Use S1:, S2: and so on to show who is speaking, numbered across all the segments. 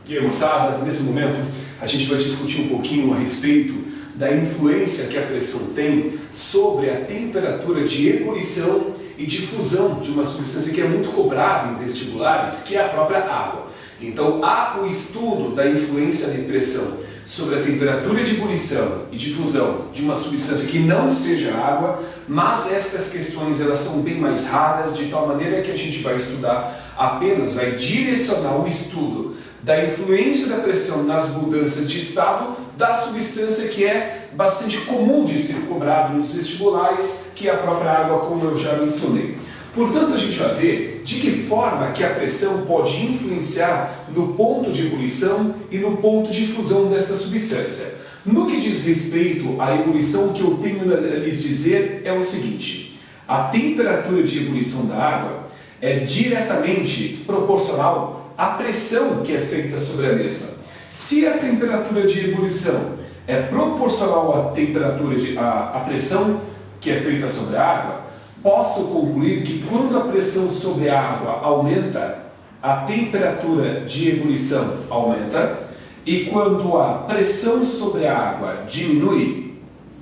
S1: E aí, moçada, nesse momento a gente vai discutir um pouquinho a respeito da influência que a pressão tem sobre a temperatura de ebulição e difusão de uma substância que é muito cobrada em vestibulares, que é a própria água. Então, há o estudo da influência de pressão sobre a temperatura de ebulição e difusão de uma substância que não seja água, mas estas questões elas são bem mais raras, de tal maneira que a gente vai estudar apenas, vai direcionar o estudo da influência da pressão nas mudanças de estado da substância que é bastante comum de ser cobrado nos vestibulares, que é a própria água, como eu já mencionei. Portanto, a gente vai ver de que forma que a pressão pode influenciar no ponto de ebulição e no ponto de fusão dessa substância. No que diz respeito à ebulição, o que eu tenho a lhes dizer é o seguinte: a temperatura de ebulição da água é diretamente proporcional à pressão que é feita sobre a mesma. Se a temperatura de ebulição é proporcional à temperatura à pressão que é feita sobre a água, posso concluir que quando a pressão sobre a água aumenta, a temperatura de ebulição aumenta, e quando a pressão sobre a água diminui,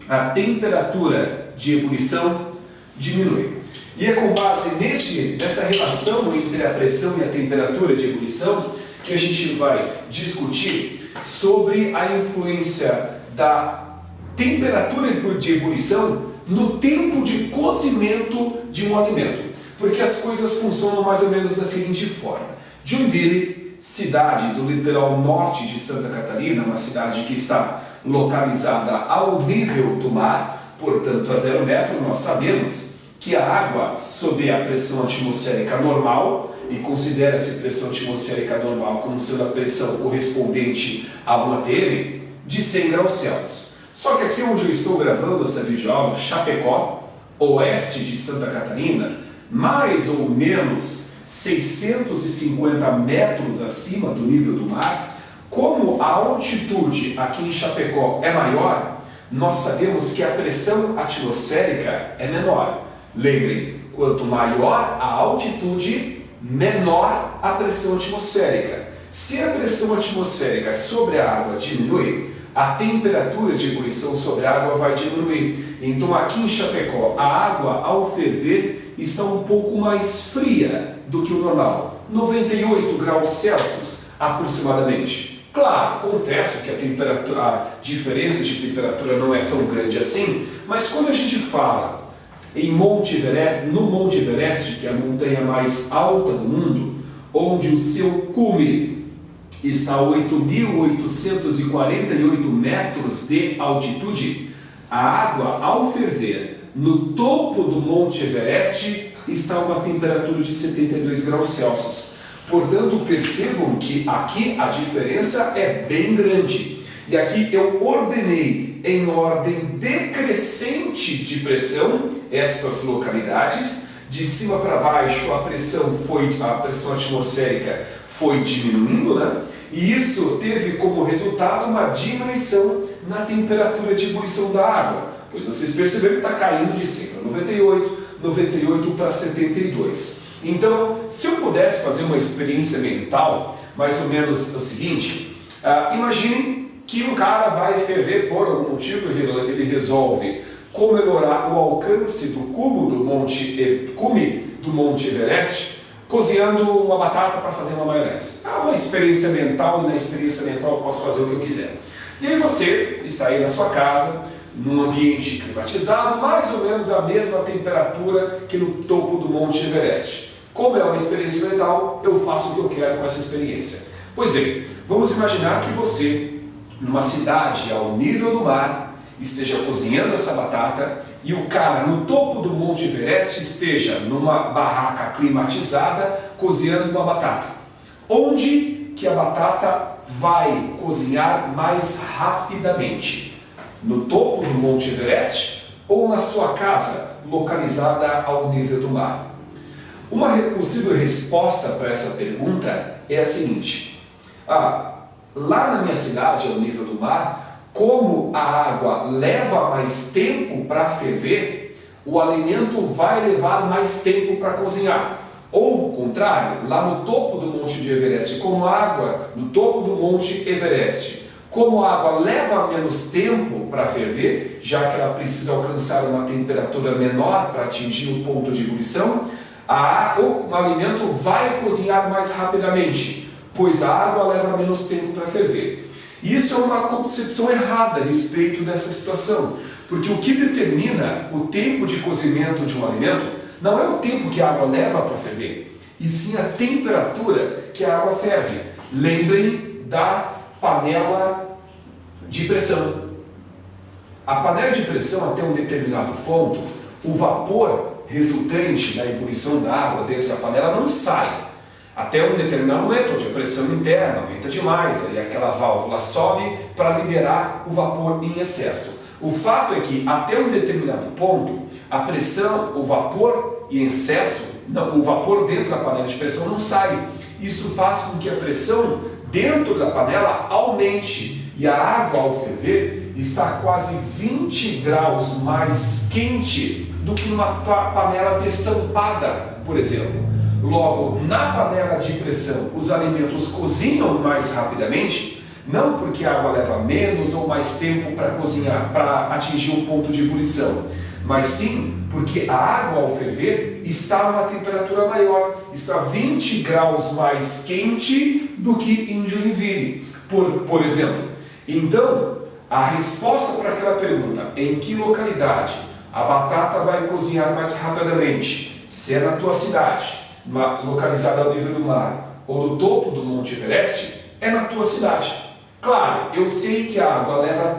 S1: a temperatura de ebulição diminui. E é com base nessa relação entre a pressão e a temperatura de ebulição que a gente vai discutir sobre a influência da temperatura de ebulição no tempo de cozimento de um alimento. Porque as coisas funcionam mais ou menos da seguinte forma. Joinville, cidade do litoral norte de Santa Catarina, uma cidade que está localizada ao nível do mar, portanto a 0 metro, nós sabemos que a água sob a pressão atmosférica normal, e considera-se pressão atmosférica normal como sendo a pressão correspondente a uma ATM, de 100 graus Celsius. Só que aqui onde eu estou gravando essa videoaula, Chapecó, oeste de Santa Catarina, mais ou menos 650 metros acima do nível do mar, como a altitude aqui em Chapecó é maior, nós sabemos que a pressão atmosférica é menor. Lembrem, quanto maior a altitude, menor a pressão atmosférica. Se a pressão atmosférica sobre a água diminui, a temperatura de ebulição sobre a água vai diminuir. Então aqui em Chapecó, a água ao ferver está um pouco mais fria do que o normal, 98 graus Celsius aproximadamente. Claro, confesso que a diferença de temperatura não é tão grande assim, mas quando a gente fala em Monte Everest, no Monte Everest, que é a montanha mais alta do mundo, onde o seu cume está a 8.848 metros de altitude, a água ao ferver no topo do Monte Everest está a uma temperatura de 72 graus Celsius. Portanto, percebam que aqui a diferença é bem grande. E aqui eu ordenei em ordem decrescente de pressão estas localidades. De cima para baixo a pressão atmosférica foi diminuindo, né? E isso teve como resultado uma diminuição na temperatura de ebulição da água. Pois vocês perceberam que está caindo de 100 para 98 para 72. Então, se eu pudesse fazer uma experiência mental, mais ou menos o seguinte, imagine que um cara vai ferver por algum motivo, ele resolve comemorar o alcance do cume do Monte Everest, cozinhando uma batata para fazer uma maionese. É uma experiência mental, e na experiência mental eu posso fazer o que eu quiser. E aí você está aí na sua casa, num ambiente climatizado, mais ou menos a mesma temperatura que no topo do Monte Everest. Como é uma experiência mental, eu faço o que eu quero com essa experiência. Pois bem, vamos imaginar que você, numa cidade ao nível do mar, esteja cozinhando essa batata e o cara no topo do Monte Everest esteja numa barraca climatizada cozinhando uma batata. Onde que a batata vai cozinhar mais rapidamente? No topo do Monte Everest ou na sua casa, localizada ao nível do mar? Uma possível resposta para essa pergunta é a seguinte: lá na minha cidade, ao nível do mar, como a água leva mais tempo para ferver, o alimento vai levar mais tempo para cozinhar. Ou o contrário, lá no topo do Monte Everest, como a água no topo do Monte Everest. Como a água leva menos tempo para ferver, já que ela precisa alcançar uma temperatura menor para atingir o ponto de ebulição, o alimento vai cozinhar mais rapidamente, pois a água leva menos tempo para ferver. Isso é uma concepção errada a respeito dessa situação, porque o que determina o tempo de cozimento de um alimento não é o tempo que a água leva para ferver, e sim a temperatura que a água ferve. Lembrem da panela de pressão. A panela de pressão, até um determinado ponto, o vapor resultante da ebulição da água dentro da panela não sai. Até um determinado momento, onde a pressão interna aumenta demais, aí aquela válvula sobe para liberar o vapor em excesso. O fato é que, até um determinado ponto, a pressão, o vapor em excesso, o vapor dentro da panela de pressão não sai. Isso faz com que a pressão dentro da panela aumente e a água, ao ferver, está quase 20 graus mais quente do que numa panela destampada, por exemplo. Logo, na panela de pressão, os alimentos cozinham mais rapidamente, não porque a água leva menos ou mais tempo para cozinhar, para atingir um ponto de ebulição, mas sim porque a água, ao ferver, está a uma temperatura maior, está 20 graus mais quente do que em Joinville, por exemplo. Então, a resposta para aquela pergunta, em que localidade a batata vai cozinhar mais rapidamente, se é na tua cidade, localizada ao nível do mar, ou no topo do Monte Everest, é na tua cidade. Claro, eu sei que a água leva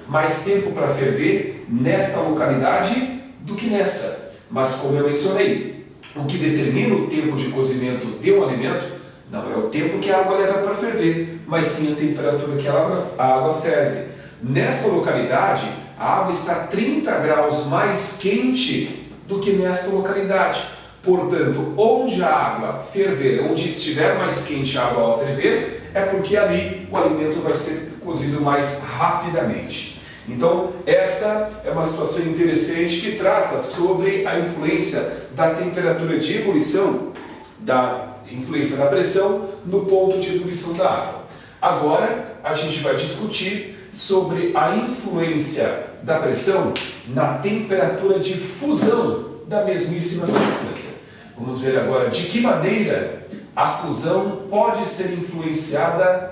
S1: mais tempo para ferver nesta localidade do que nessa, mas como eu mencionei, o que determina o tempo de cozimento de um alimento não é o tempo que a água leva para ferver, mas sim a temperatura que a água ferve. Nesta localidade, a água está 30 graus mais quente do que nesta localidade. Portanto, onde a água ferver, onde estiver mais quente a água ao ferver, é porque ali o alimento vai ser cozido mais rapidamente. Então, esta é uma situação interessante que trata sobre a influência da temperatura de ebulição, da influência da pressão no ponto de ebulição da água. Agora, a gente vai discutir sobre a influência da pressão na temperatura de fusão da mesmíssima substância. Vamos ver agora de que maneira a fusão pode ser influenciada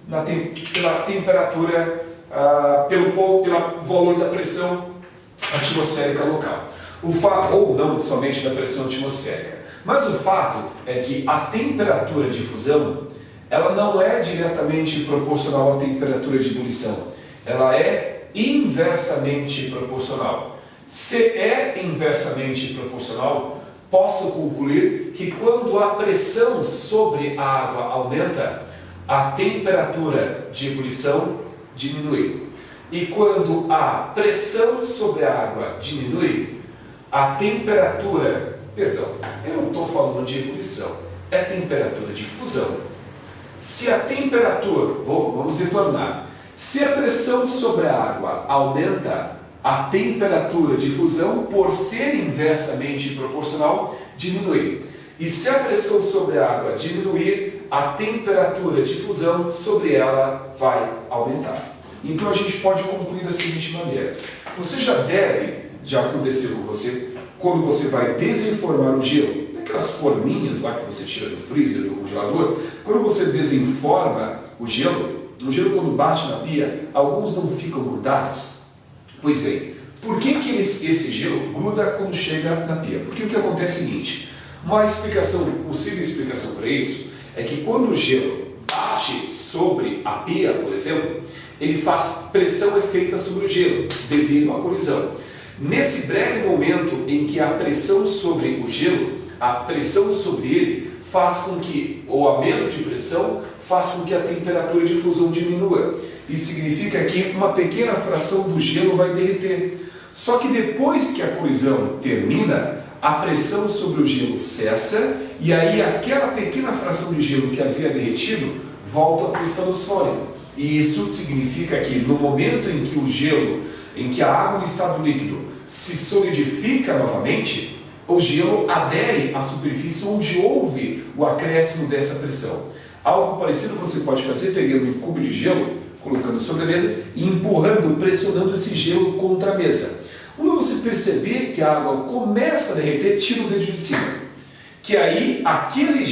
S1: pela temperatura, pelo valor da pressão atmosférica local. Ou não somente da pressão atmosférica. Mas o fato é que a temperatura de fusão, ela não é diretamente proporcional à temperatura de ebulição. Ela é inversamente proporcional. Se é inversamente proporcional, posso concluir que quando a pressão sobre a água aumenta, a temperatura de ebulição diminui. E quando a pressão sobre a água diminui, a temperatura, perdão, eu não estou falando de ebulição, é temperatura de fusão. Se a temperatura, vamos retornar, se a pressão sobre a água aumenta, a temperatura de fusão, por ser inversamente proporcional, diminui. E se a pressão sobre a água diminuir, a temperatura de fusão sobre ela vai aumentar. Então a gente pode concluir da seguinte maneira. Já aconteceu com você, quando você vai desenformar o gelo, aquelas forminhas lá que você tira do freezer, do congelador, quando você desenforma o gelo quando bate na pia, alguns não ficam grudados. Pois bem, por que esse gelo gruda quando chega na pia? Porque o que acontece é o seguinte, uma possível explicação para isso é que quando o gelo bate sobre a pia, por exemplo, ele faz pressão efeita sobre o gelo, devido à colisão. Nesse breve momento em que a pressão sobre o gelo, a pressão sobre ele, faz com que o aumento de pressão faz com que a temperatura de fusão diminua. Isso significa que uma pequena fração do gelo vai derreter. Só que depois que a colisão termina, a pressão sobre o gelo cessa e aí aquela pequena fração de gelo que havia derretido volta para o estado sólido. E isso significa que no momento em que o gelo, em que a água em estado líquido se solidifica novamente, o gelo adere à superfície onde houve o acréscimo dessa pressão. Algo parecido você pode fazer pegando um cubo de gelo, colocando sobre a mesa e empurrando, pressionando esse gelo contra a mesa. Quando você perceber que a água começa a derreter, tira o dedo de cima. Que aí aquele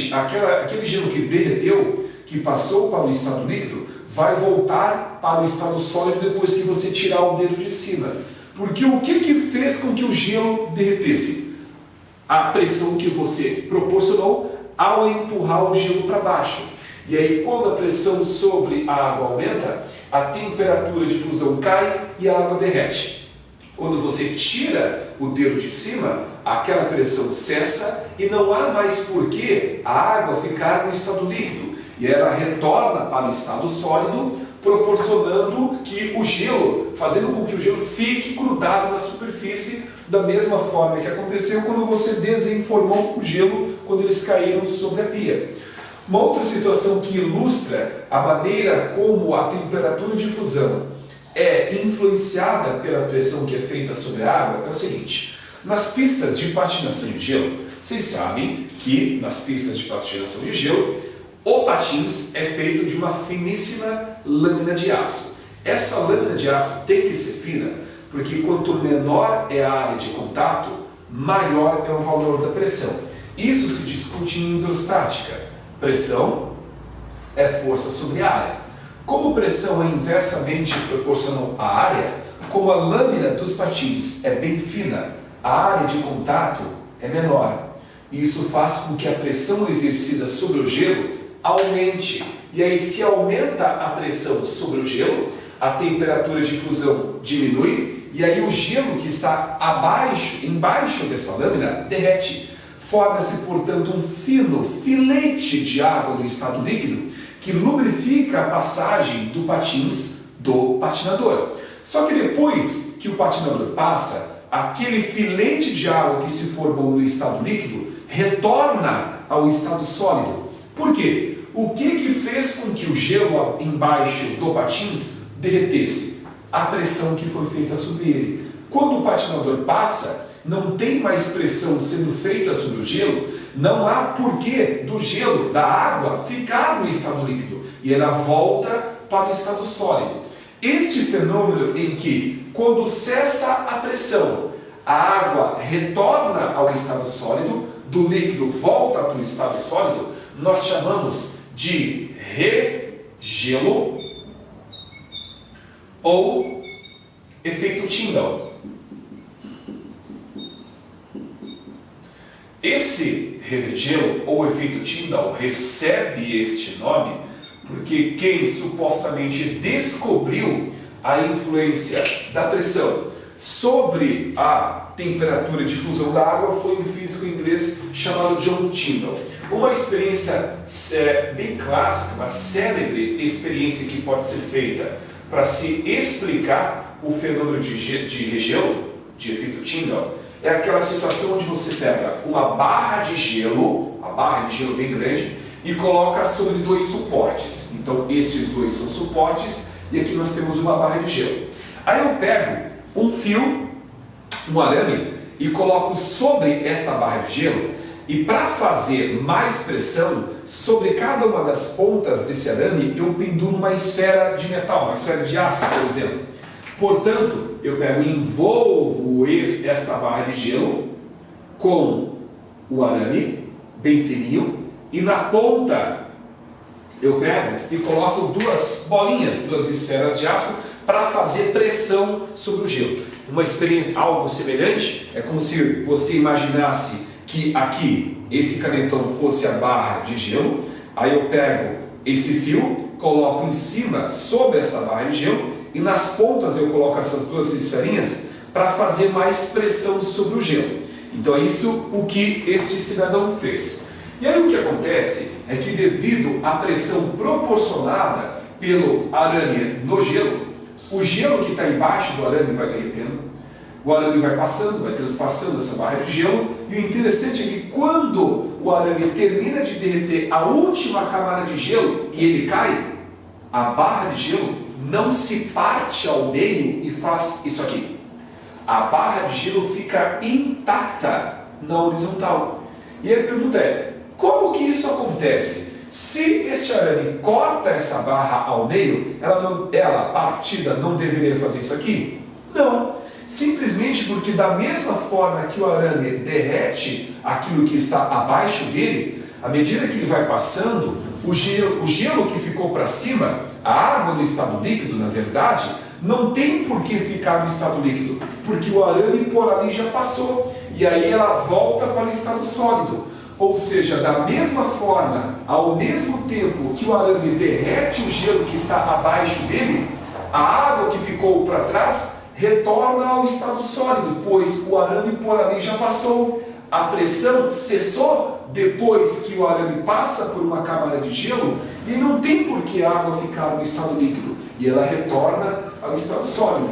S1: gelo que derreteu, que passou para o estado líquido, vai voltar para o estado sólido depois que você tirar o dedo de cima. Porque o que fez com que o gelo derretesse? A pressão que você proporcionou ao empurrar o gelo para baixo. E aí, quando a pressão sobre a água aumenta, a temperatura de fusão cai e a água derrete. Quando você tira o dedo de cima, aquela pressão cessa e não há mais por que a água ficar no estado líquido. E ela retorna para o estado sólido, proporcionando que o gelo, fazendo com que o gelo fique grudado na superfície, da mesma forma que aconteceu quando você desenformou o gelo quando eles caíram sobre a pia. Uma outra situação que ilustra a maneira como a temperatura de fusão é influenciada pela pressão que é feita sobre a água é o seguinte: nas pistas de patinação de gelo, vocês sabem que nas pistas de patinação de gelo, o patins é feito de uma finíssima lâmina de aço. Essa lâmina de aço tem que ser fina, porque quanto menor é a área de contato, maior é o valor da pressão. Isso se discute em hidrostática. Pressão é força sobre a área. Como pressão é inversamente proporcional à área, como a lâmina dos patins é bem fina, a área de contato é menor. Isso faz com que a pressão exercida sobre o gelo aumente. E aí, se aumenta a pressão sobre o gelo, a temperatura de fusão diminui, e aí o gelo que está embaixo dessa lâmina, derrete. Forma-se, portanto, um fino filete de água no estado líquido que lubrifica a passagem do patins do patinador. Só que depois que o patinador passa, aquele filete de água que se formou no estado líquido retorna ao estado sólido. Por quê? O que fez com que o gelo embaixo do patins derretesse? A pressão que foi feita sobre ele. Quando o patinador passa, não tem mais pressão sendo feita sobre o gelo, não há porquê do gelo, da água, ficar no estado líquido e ela volta para o estado sólido. Este fenômeno em que, quando cessa a pressão, a água retorna ao estado sólido, do líquido volta para o estado sólido, nós chamamos de regelo ou efeito Tyndall. Esse regelo ou efeito Tyndall recebe este nome porque quem supostamente descobriu a influência da pressão sobre a temperatura de fusão da água foi um físico inglês chamado John Tyndall. Uma experiência bem clássica, uma célebre experiência que pode ser feita para se explicar o fenômeno de regelo, de efeito Tyndall, é aquela situação onde você pega uma barra de gelo bem grande, e coloca sobre dois suportes. Então esses dois são suportes e aqui nós temos uma barra de gelo. Aí eu pego um fio, um arame, e coloco sobre esta barra de gelo, e para fazer mais pressão sobre cada uma das pontas desse arame, eu penduro uma esfera de metal, uma esfera de aço, por exemplo. Portanto, eu pego e envolvo esta barra de gelo com o arame bem fininho, e na ponta eu pego e coloco duas bolinhas, duas esferas de aço para fazer pressão sobre o gelo. Uma experiência, algo semelhante, é como se você imaginasse que aqui esse canetão fosse a barra de gelo, aí eu pego esse fio, coloco em cima sobre essa barra de gelo e nas pontas eu coloco essas duas esferinhas para fazer mais pressão sobre o gelo. Então é isso o que este cidadão fez. E aí o que acontece é que devido à pressão proporcionada pelo arame no gelo, o gelo que está embaixo do arame vai derretendo, o arame vai passando, vai transpassando essa barra de gelo, e o interessante é que quando o arame termina de derreter a última camada de gelo e ele cai, a barra de gelo não se parte ao meio e faz isso aqui. A barra de gelo fica intacta na horizontal. E a pergunta é, como que isso acontece? Se este arame corta essa barra ao meio, ela partida, não deveria fazer isso aqui? Não. Simplesmente porque da mesma forma que o arame derrete aquilo que está abaixo dele, à medida que ele vai passando, o gelo que ficou para cima, a água no estado líquido, na verdade, não tem por que ficar no estado líquido, porque o arame por ali já passou, e aí ela volta para o estado sólido. Ou seja, da mesma forma, ao mesmo tempo que o arame derrete o gelo que está abaixo dele, a água que ficou para trás retorna ao estado sólido, pois o arame por ali já passou. A pressão cessou depois que o arame passa por uma camada de gelo e não tem por que a água ficar no estado líquido, e ela retorna ao estado sólido.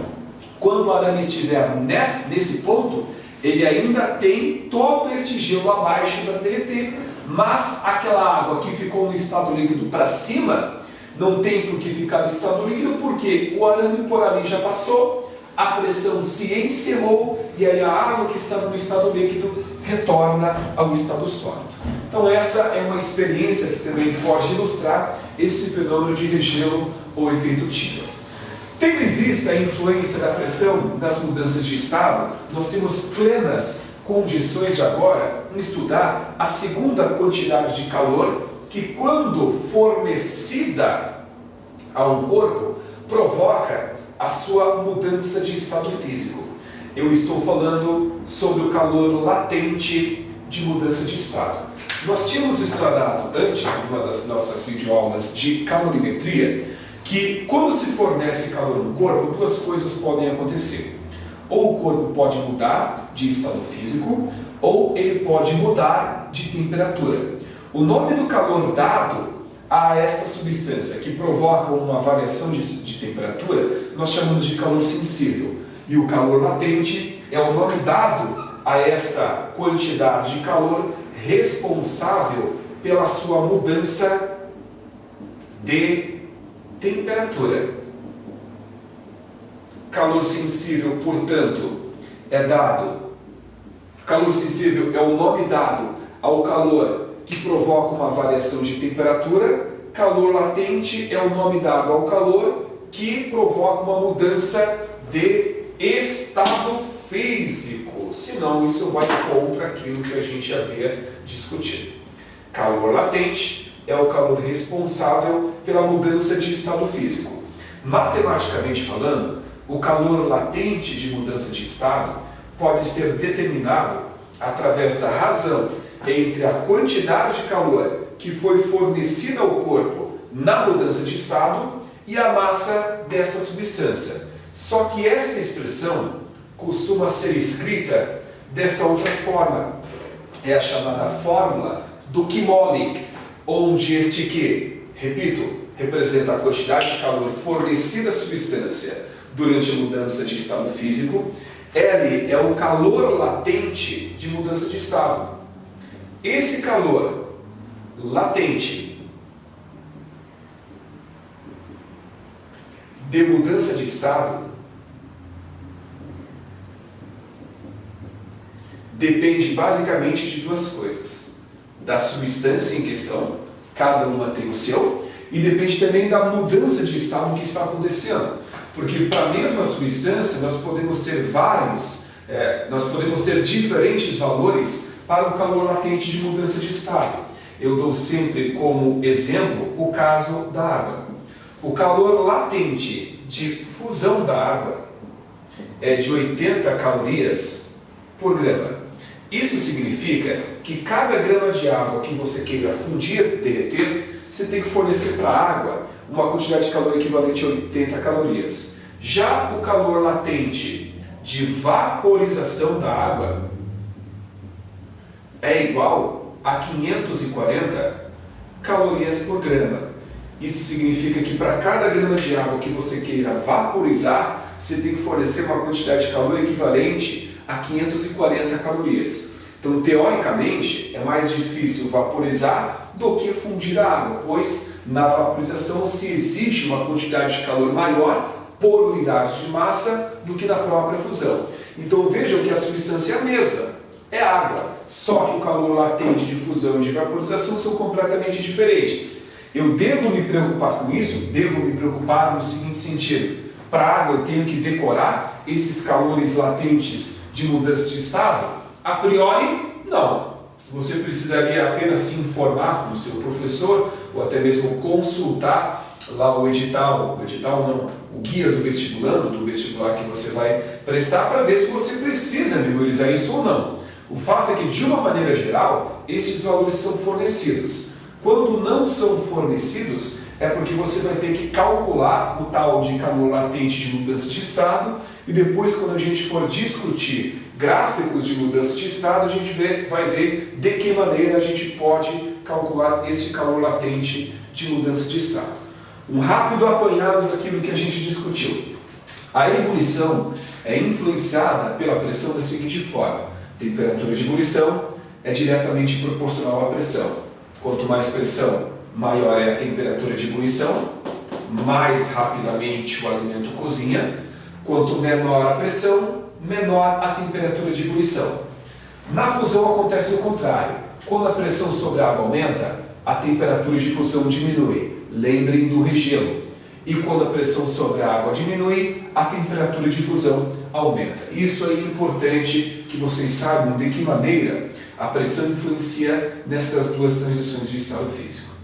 S1: Quando o arame estiver nesse ponto, ele ainda tem todo este gelo abaixo para derreter, mas aquela água que ficou no estado líquido para cima, não tem por que ficar no estado líquido, porque o arame por ali já passou, a pressão se encerrou, e aí a água que estava no estado líquido retorna ao estado sólido. Então essa é uma experiência que também pode ilustrar esse fenômeno de regelo ou efeito Tycho. Tendo em vista a influência da pressão nas mudanças de estado, nós temos plenas condições de agora estudar a segunda quantidade de calor que, quando fornecida a um corpo, provoca a sua mudança de estado físico. Eu estou falando sobre o calor latente de mudança de estado. Nós tínhamos estudado antes, em uma das nossas videoaulas de calorimetria, que quando se fornece calor no corpo, duas coisas podem acontecer. Ou o corpo pode mudar de estado físico, ou ele pode mudar de temperatura. O nome do calor dado a esta substância que provoca uma variação de temperatura, nós chamamos de calor sensível. E o calor latente é o nome dado a esta quantidade de calor responsável pela sua mudança de temperatura. Calor sensível, portanto, é dado. Calor sensível é o nome dado ao calor que provoca uma variação de temperatura. Calor latente é o nome dado ao calor que provoca uma mudança de estado físico. Senão, isso vai contra aquilo que a gente havia discutido. Calor latente é o calor responsável pela mudança de estado físico. Matematicamente falando, o calor latente de mudança de estado pode ser determinado através da razão entre a quantidade de calor que foi fornecida ao corpo na mudança de estado e a massa dessa substância. Só que esta expressão costuma ser escrita desta outra forma. É a chamada fórmula do Kimoly, onde este Q, repito, representa a quantidade de calor fornecida à substância durante a mudança de estado físico. L é o calor latente de mudança de estado. Esse calor latente de mudança de estado depende basicamente de duas coisas: da substância em questão, cada uma tem o seu, e depende também da mudança de estado que está acontecendo. Porque para a mesma substância nós podemos ter diferentes valores para o calor latente de mudança de estado. Eu dou sempre como exemplo o caso da água. O calor latente de fusão da água é de 80 calorias por grama. Isso significa que cada grama de água que você queira fundir, derreter, você tem que fornecer para a água uma quantidade de calor equivalente a 80 calorias. Já o calor latente de vaporização da água é igual a 540 calorias por grama. Isso significa que para cada grama de água que você queira vaporizar, você tem que fornecer uma quantidade de calor equivalente a 540 calorias. Então, teoricamente, é mais difícil vaporizar do que fundir a água, pois na vaporização se exige uma quantidade de calor maior por unidade de massa do que na própria fusão. Então, vejam que a substância é a mesma, é água, só que o calor latente de fusão e de vaporização são completamente diferentes. Eu devo me preocupar com isso? Devo me preocupar no seguinte sentido: para a água eu tenho que decorar esses calores latentes de mudança de estado? A priori, não. Você precisaria apenas se informar com o seu professor ou até mesmo consultar lá o edital não, o guia do vestibulando, do vestibular que você vai prestar, para ver se você precisa memorizar isso ou não. O fato é que, de uma maneira geral, esses valores são fornecidos. Quando não são fornecidos, é porque você vai ter que calcular o tal de calor latente de mudança de estado, e depois, quando a gente for discutir gráficos de mudança de estado, a gente vai ver de que maneira a gente pode calcular esse calor latente de mudança de estado. Um rápido apanhado daquilo que a gente discutiu. A ebulição é influenciada pela pressão da seguinte forma: a temperatura de ebulição é diretamente proporcional à pressão. Quanto mais pressão, maior é a temperatura de ebulição, mais rapidamente o alimento cozinha. Quanto menor a pressão, menor a temperatura de ebulição. Na fusão acontece o contrário. Quando a pressão sobre a água aumenta, a temperatura de fusão diminui. Lembrem do regelo. E quando a pressão sobre a água diminui, a temperatura de fusão aumenta. Isso é importante que vocês saibam de que maneira a pressão influencia nessas duas transições de estado físico.